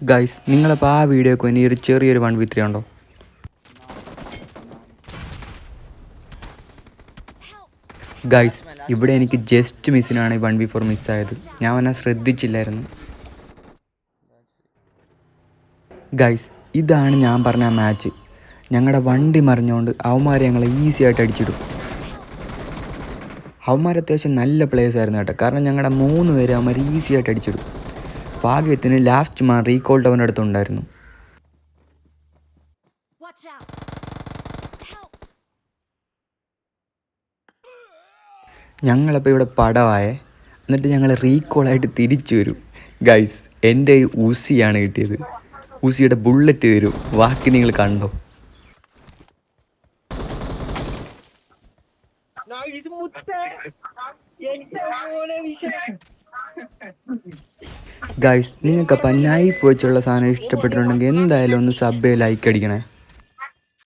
Guys നിങ്ങളിപ്പോൾ ആ വീഡിയോക്ക് ഇനി ഒരു ചെറിയൊരു 1v3 ഉണ്ടോ? ഗൈസ് ഇവിടെ എനിക്ക് ജസ്റ്റ് മിസ്സിനാണ് 1v4 മിസ്സായത്. ഞാൻ അവനെ ശ്രദ്ധിച്ചില്ലായിരുന്നു. ഗൈസ് ഇതാണ് ഞാൻ പറഞ്ഞ മാച്ച്. ഞങ്ങളുടെ വണ്ടി മറിഞ്ഞുകൊണ്ട് അവന്മാർ ഞങ്ങളെ ഈസി ആയിട്ട് അടിച്ചിടും. അവന്മാർ അത്യാവശ്യം നല്ല പ്ലേയേഴ്സ് ആയിരുന്നു കേട്ടോ. കാരണം ഞങ്ങളുടെ 3 പേര് അവന്മാർ ഈസി ആയിട്ട് അടിച്ചിടും. ഭാഗ്യത്തിന് ലാസ്റ്റ് മാൻ റീകോൾഡ് അവൻ്റെ അടുത്തുണ്ടായിരുന്നു. ഞങ്ങളപ്പോൾ ഇവിടെ പടവായേ. എന്നിട്ട് ഞങ്ങൾ റീകോളായിട്ട് തിരിച്ചു വരും. ഗൈസ് എൻ്റെ ഊസിയാണ് കിട്ടിയത്. ഊസിയുടെ ബുള്ളറ്റ് തരും. ബാക്കി നിങ്ങൾ കണ്ടോ? ഗൈസ് നിങ്ങൾക്കപ്പോൾ നൈഫ് വെച്ചുള്ള സാധനം ഇഷ്ടപ്പെട്ടിട്ടുണ്ടെങ്കിൽ എന്തായാലും ഒന്ന് സബ്ബേ ലൈക്ക് അടിക്കണേ.